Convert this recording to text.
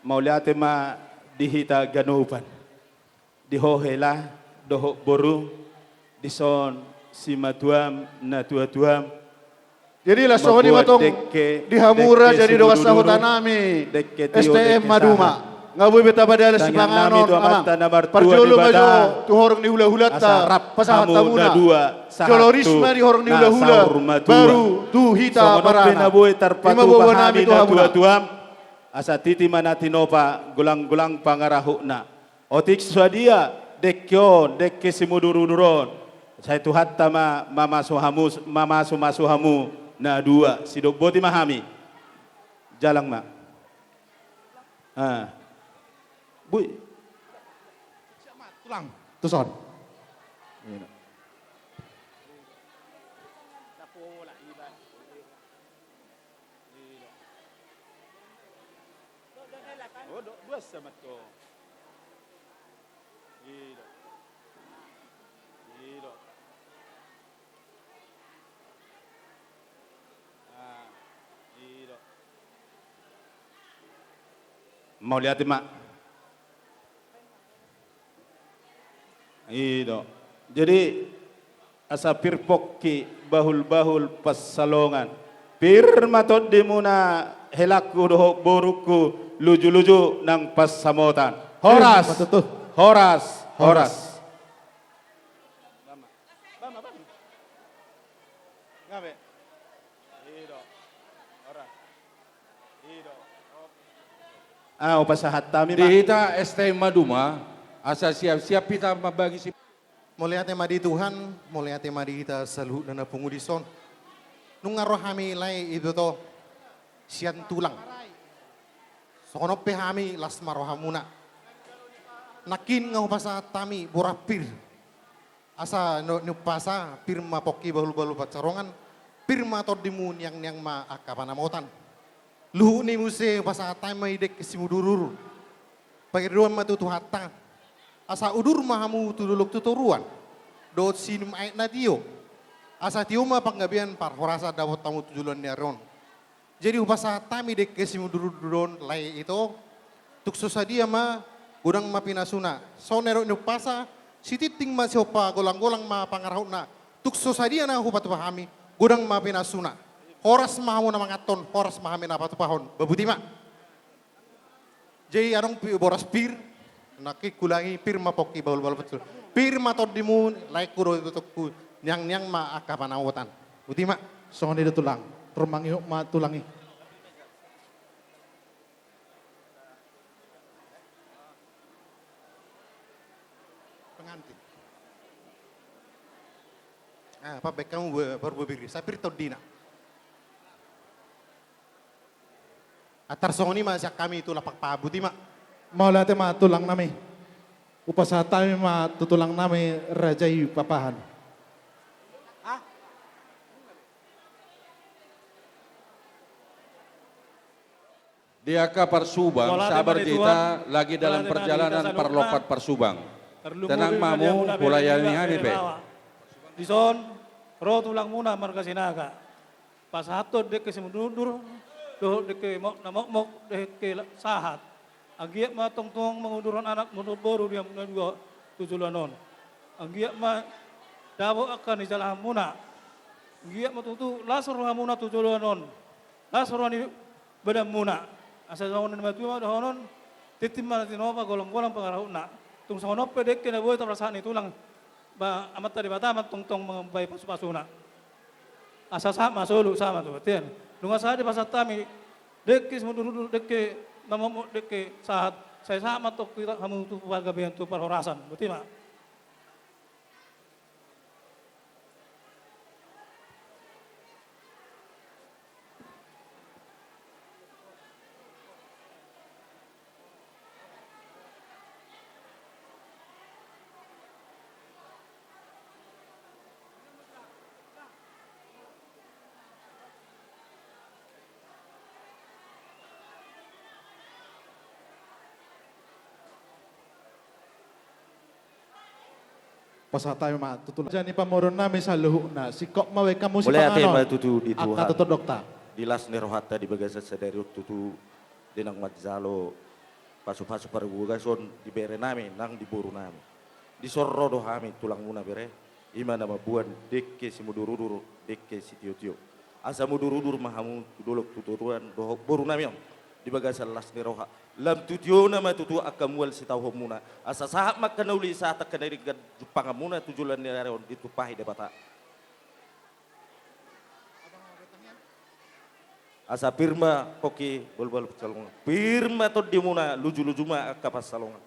mauliate ma dihita ganupan. Dihohela, doho boru, dison si matuam na tua-tuam. Jadi lah sohoni matong di Hamura jadi doa sahutanami STM Maduma. Ngabu beta badala si panganon ama. Parjolo majo tu horong ni hula-hula ta pasahat tamuna. Jolorisma di horong ni hula-hula. Baru tu hita parana. Ima bawa nami tu Hamura. Asa titi manatinopa gulang-gulang pangarahukna. Otik swadia dekyo dekke simuduru-duron. Saya tu hatta mama masuhamu na dua sidok boti mahami. Jalang ma. Bui. Tulang. Tuson. Dua sama to. Mau lihat mak? Ido. Jadi asa pirpokki bahul-bahul pas salongan. Pir matot dimuna helaku doho boruku luju-luju nang pas samotan. Horas. Horas. Horas. Ngabe? Ido. Horas. Ido. Upasahat tami Di hita STM Maduma, asa siap-siap kita mabagi si Mulia tema di Tuhan, mulia tema di kita selalu dan pengudison. Nungaroh kami lai itu to sian tulang. Sokono pehami las marohamuna. Nakin ngau pasa tami borapir. Asa no pasa pirma poki bahul-bahul pacarongan. Pirma todimun yang ma akapanamotan. Luhu ni muse pasa tami dek kesimudurur. Pagiruan matutu hatta. Asa udur mahamu tuduluk tuturuan. Dot sinum ait nadio. Asa tiuma panggabian par horasa dawot tamu tujulan neron. Jadi upasa tami dek kesimudurun lai itu. Tuk sosadia ma gudang ma pinasuna. So nero pasa sititing ma siopa golang-golang ma pangarahuna. Tuk sosadia na hupat pahami gudang ma pinasuna. Horas mahamu na mangaton, horas mahami na patupahon. Babutima. Jadi anong boras pir. Nakikulangi pirma poki baul-baul betul. Pirma todimun lai kuro itu tuku nyang ma akapanawatan. Butima. Songon itu tulang. Termangi ma tulangi. Pengantin. Apa baik kamu baru berbiri. Saya pirto dina. Atar songoni masih kami itu lapak pabu tima. Mau lihat ma tulang nami. Upasata ma tutulang nami rajai papahan. Diaka Parsubang, sabar kita lagi dalam perjalanan parlopat Parsubang. Tenang mamu, pulayani hanipe. Dison, ro tulang muna marga sinaga. Pas hatod dek kesemundur, doh dek mok dek sahat. Agiat ma tong mengunduran anak menurut boru dia dua tujulanon. Agiat ma dabo akan di jalan muna. Agiat ma tutu lasur hamuna tujulanon. Lasur ni bedam muna. Asal zaman ni matu ma dohonon titim ma tinova golong-golong pangarahuna. Tung sono pedek kena boy perasaan itu lang ba amat tadi bata amat tong mengampai pasu-pasuna. Asal sama solo sama tu tian. Dunga sa di pasatami dek semundur dek namamo deke saat saya sama tuh kita kamu tuh warga biang tuh perhorasan, betul mak? Pasata ma tutulang. Jani pamoron nami sa luhu na. Si kok mawe kamu si Mulai ate panganon. tutu di Tuhan. Akka tutu dokta. Dilas nerohata di bagasa sadari tutu dinang madzalo pasu-pasu pergugason di bere nami nang di boru nami. Di sorrodo kami tulang muna bere. Ima nama buan dekke si mudurudur dekke si tio-tio. Asa mudurudur mahamu tudolok tuturuan dohok boru nami om. Di bagasan las ni roha. Lam tutio nama tutu akamual si tau muna. Asa sahab makan uli saat akan dari Jepang muna tujulan ni areon ditupahi de bata. Asa firma poki bol-bol salonga. Firma to di muna luju-luju ma kapas salonga.